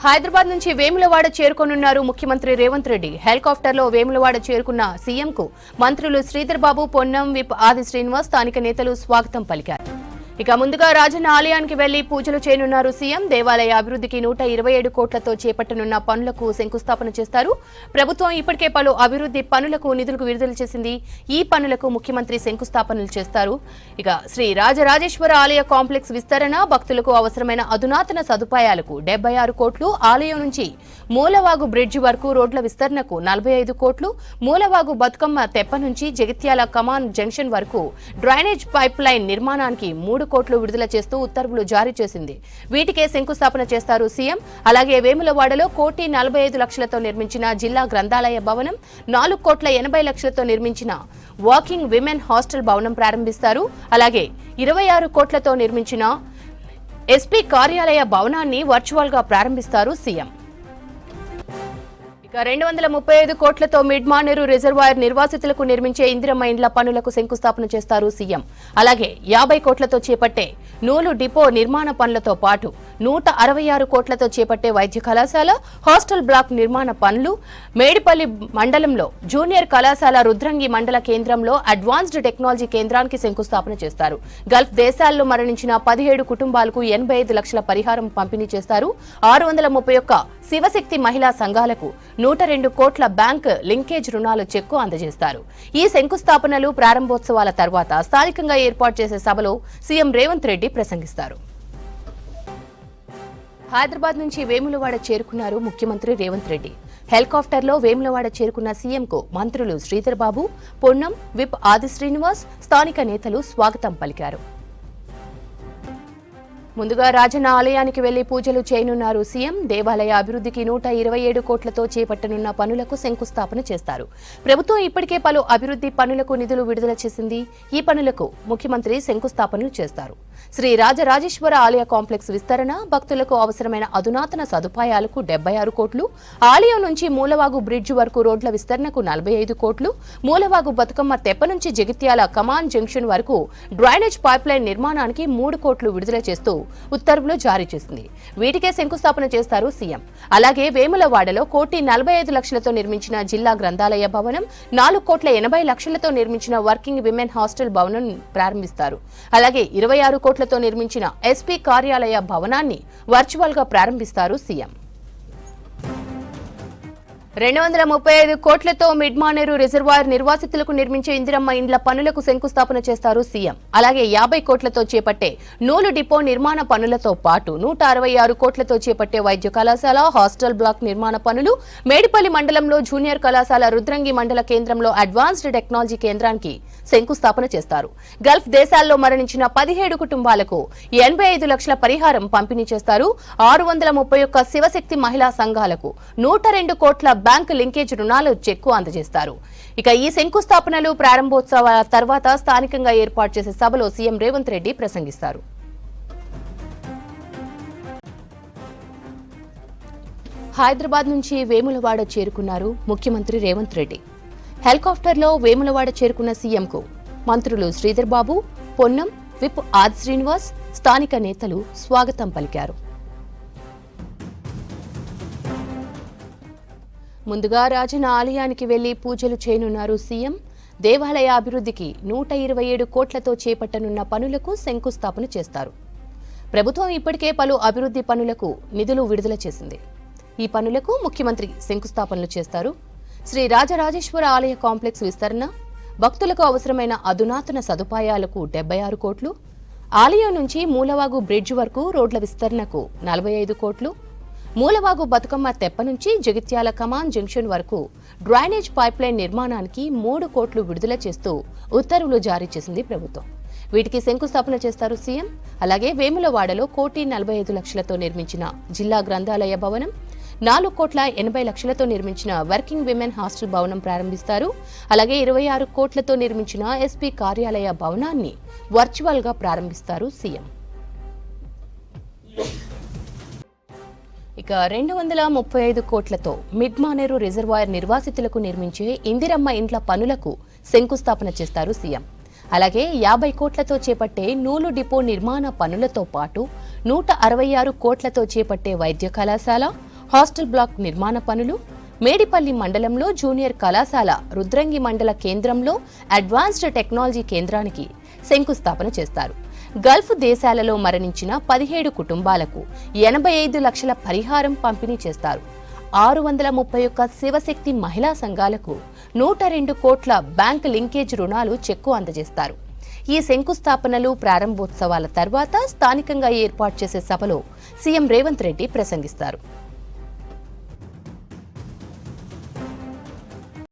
హైదరాబాద్ నుంచి వేములవాడ చేరుకోనున్నారు ముఖ్యమంత్రి రేవంత్ రెడ్డి. హెలికాప్టర్లో వేములవాడ చేరుకున్న సీఎంకు మంత్రులు శ్రీధర్ బాబు, పొన్నం, విప్ ఆది శ్రీనివాస్, స్థానిక నేతలు స్వాగతం పలికారు. ఇక ముందుగా రాజన్న ఆలయానికి వెళ్లి పూజలు చేయనున్నారు సీఎం. దేవాలయ అభివృద్ధికి 127 కోట్లతో చేపట్టనున్న పనులకు శంకుస్థాపన చేస్తారు. ప్రభుత్వం ఇప్పటికే పలు అభివృద్ధి పనులకు నిధులకు విడుదల చేసింది. ఈ పనులకు ముఖ్యమంత్రి శంకుస్థాపనలు చేస్తారు. ఇక శ్రీ రాజరాజేశ్వర ఆలయ కాంప్లెక్స్ విస్తరణ, భక్తులకు అవసరమైన అధునాతన సదుపాయాలకు 76 కోట్లు, ఆలయం నుంచి మూలవాగు బ్రిడ్జి వరకు రోడ్ల విస్తరణకు 45 కోట్లు, మూలవాగు బతుకమ్మ తెప్ప నుంచి జగిత్యాల కమాన్ జంక్షన్ వరకు డ్రైనేజ్ పైప్ లైన్ నిర్మాణానికి 3 కోట్లు విడుదల చేస్తూ ఉత్తర్వులు జారీ చేసింది. వీటికే శంకుస్థాపన చేస్తారు సీఎం. అలాగే వేములవాడలో 1,45,00,000తో నిర్మించిన జిల్లా గ్రంథాలయ భవనం, 4,80,00,000తో నిర్మించిన వాకింగ్ విమెన్ హాస్టల్ భవనం ప్రారంభిస్తారు. అలాగే 26 కోట్లతో నిర్మించిన ఎస్పీ కార్యాలయ భవనాన్ని వర్చువల్ గా ప్రారంభిస్తారు సీఎం. ఇక 235 కోట్లతో మిడ్ మానేరు రిజర్వాయర్ నిర్వాసితులకు నిర్మించే ఇందిరమ్మ ఇండ్ల పనులకు శంకుస్థాపన చేస్తారు సీఎం. అలాగే 50 కోట్లతో చేపట్టే నూలు డిపో నిర్మాణ పనులతో పాటు 166 కోట్లతో చేపట్టే వైద్య కళాశాల, హాస్టల్ బ్లాక్ నిర్మాణ పనులు, మేడిపల్లి మండలంలో జూనియర్ కళాశాల, రుద్రంగి మండల కేంద్రంలో అడ్వాన్స్డ్ టెక్నాలజీ కేంద్రానికి శంకుస్థాపన చేస్తారు. గల్ఫ్ దేశాల్లో మరణించిన 17 కుటుంబాలకు 85 లక్షల పరిహారం పంపిణీ చేస్తారు. 631 శివశక్తి మహిళా సంఘాలకు 102 కోట్ల బ్యాంక్ లింకేజ్ రుణాలు చెక్కు అందజేస్తారు. ఈ శంకుస్థాపనలు, ప్రారంభోత్సవాల తర్వాత స్థానికంగా ఏర్పాటు చేసే సభలో సీఎం రేవంత్ రెడ్డి ప్రసంగిస్తారు. హైదరాబాద్ నుంచి వేములవాడ చేరుకున్నారు ముఖ్యమంత్రి రేవంత్ రెడ్డి. హెలికాప్టర్లో వేములవాడ చేరుకున్న సీఎంకు మంత్రులు శ్రీధర్ బాబు, పొన్నం, విప్ ఆది శ్రీనివాస్, స్థానిక నేతలు స్వాగతం పలికారు. ముందుగా రాజన్న ఆలయానికి వెళ్లి పూజలు చేయనున్నారు సీఎం. దేవాలయ అభివృద్ధికి 127 కోట్లతో చేపట్టనున్న పనులకు శంకుస్థాపన చేస్తారు. ప్రభుత్వం ఇప్పటికే పలు అభివృద్ధి పనులకు నిధులు విడుదల చేసింది. ఈ పనులకు ముఖ్యమంత్రి శంకుస్థాపనలు చేస్తారు. శ్రీ రాజరాజేశ్వర ఆలయ కాంప్లెక్స్ విస్తరణ, భక్తులకు అవసరమైన అధునాతన సదుపాయాలకు 76 కోట్లు, ఆలయం నుంచి మూలవాగు బ్రిడ్జ్ వరకు రోడ్ల విస్తరణకు 45 కోట్లు, మూలవాగు బతుకమ్మ తెప్ప నుంచి జగిత్యాల కమాన్ జంక్షన్ వరకు డ్రైనేజ్ పైప్ లైన్ నిర్మాణానికి 3 కోట్లు విడుదల చేస్తూ ఉత్తర్వులు జారీ చేసింది. వీటికే శంకుస్థాపన చేస్తారు సీఎం. అలాగే వేములవాడలో 1,45,00,000తో నిర్మించిన జిల్లా గ్రంథాలయ భవనం, 4,80,00,000తో నిర్మించిన వర్కింగ్ విమెన్ హాస్టల్ భవనం ప్రారంభిస్తారు. అలాగే 26 కోట్లతో నిర్మించిన ఎస్పీ కార్యాలయ భవనాన్ని వర్చువల్ గా ప్రారంభిస్తారు సీఎం. 235 కోట్లతో మిడ్ మానేరు రిజర్వాయర్ నిర్వాసితులకు నిర్మించే ఇందిరమ్మ ఇండ్ల పనులకు శంకుస్థాపన చేస్తారు సీఎం. అలాగే 50 కోట్లతో చేపట్టే నూలు డిపో నిర్మాణ పనులతో పాటు 166 కోట్లతో చేపట్టే వైద్య కళాశాల, హాస్టల్ బ్లాక్ నిర్మాణ పనులు, మేడిపల్లి మండలంలో జూనియర్ కళాశాల, రుద్రంగి మండల కేంద్రంలో అడ్వాన్స్డ్ టెక్నాలజీ కేంద్రానికి శంకుస్థాపన చేస్తారు. గల్ఫ్ దేశాల్లో మరణించిన 17 కుటుంబాలకు 85 లక్షల పరిహారం పంపిణీ చేస్తారు. 631 శివశక్తి మహిళా సంఘాలకు 102 కోట్ల బ్యాంక్ లింకేజ్ రుణాలు చెక్కు అందజేస్తారు. ఇక ఈ శంకుస్థాపనలు, ప్రారంభోత్సవాల తర్వాత స్థానికంగా ఏర్పాటు చేసే సభలో సీఎం రేవంత్ రెడ్డి ప్రసంగిస్తారు. హైదరాబాద్ నుంచి వేములవాడ చేరుకున్నారు ముఖ్యమంత్రి రేవంత్ రెడ్డి. హెలికాప్టర్లో వేములవాడ చేరుకున్న సీఎంకు మంత్రులు శ్రీధర్ బాబు, పొన్నం, విప్ ఆది శ్రీనివాస్, స్థానిక నేతలు స్వాగతం పలికారు. ముందుగా రాజన్న ఆలయానికి వెళ్లి పూజలు చేయనున్నారు సీఎం. దేవాలయ అభివృద్ధికి 127 కోట్లతో చేపట్టనున్న పనులకు శంకుస్థాపన చేస్తారు. ప్రభుత్వం ఇప్పటికే పలు అభివృద్ధి పనులకు నిధులు విడుదల చేసింది. ఈ పనులకు ముఖ్యమంత్రి శంకుస్థాపనలు చేస్తారు. శ్రీ రాజరాజేశ్వర ఆలయ కాంప్లెక్స్ విస్తరణ, భక్తులకు అవసరమైన అధునాతన సదుపాయాలకు 76 కోట్లు, ఆలయం నుంచి మూలవాగు బ్రిడ్జ్ వరకు రోడ్ల విస్తరణకు 45 కోట్లు, మూలవాగు బతుకమ్మ తెప్ప నుంచి జగిత్యాల కమాన్ జంక్షన్ వరకు డ్రైనేజ్ పైప్ లైన్ నిర్మాణానికి 3 కోట్లు విడుదల చేస్తూ ఉత్తర్వులు జారీ చేసింది ప్రభుత్వం. వీటికి శంకుస్థాపన చేస్తారు సీఎం. అలాగే వేములవాడలో 1,45,00,000తో నిర్మించిన జిల్లా గ్రంథాలయ భవనం, 4,80,00,000తో నిర్మించిన వర్కింగ్ విమెన్ హాస్టల్ భవనం ప్రారంభిస్తారు. అలాగే 26 కోట్లతో నిర్మించిన ఎస్పీ కార్యాలయ భవనాన్ని వర్చువల్ గా ప్రారంభిస్తారు సీఎం. ఇక 235 కోట్లతో మిడ్ మానేరు రిజర్వాయర్ నిర్వాసితులకు నిర్మించే ఇందిరమ్మ ఇండ్ల పనులకు శంకుస్థాపన చేస్తారు సీఎం. అలాగే 50 కోట్లతో చేపట్టే నూలు డిపో నిర్మాణ పనులతో పాటు 166 కోట్లతో చేపట్టే వైద్య కళాశాల, హాస్టల్ బ్లాక్ నిర్మాణ పనులు, మేడిపల్లి మండలంలో జూనియర్ కళాశాల, రుద్రంగి మండల కేంద్రంలో అడ్వాన్స్డ్ టెక్నాలజీ కేంద్రానికి శంకుస్థాపన చేస్తారు. గల్ఫ్ దేశాలలో మరణించిన 17 కుటుంబాలకు 85 లక్షల పరిహారం పంపిణీ చేస్తారు. 631 శివశక్తి మహిళా సంఘాలకు 102 కోట్ల బ్యాంక్ లింకేజ్ రుణాలు చెక్కు అందజేస్తారు. ఈ శంకుస్థాపనలు, ప్రారంభోత్సవాల తర్వాత స్థానికంగా ఏర్పాటు చేసే సభలో సీఎం రేవంత్ రెడ్డి ప్రసంగిస్తారు.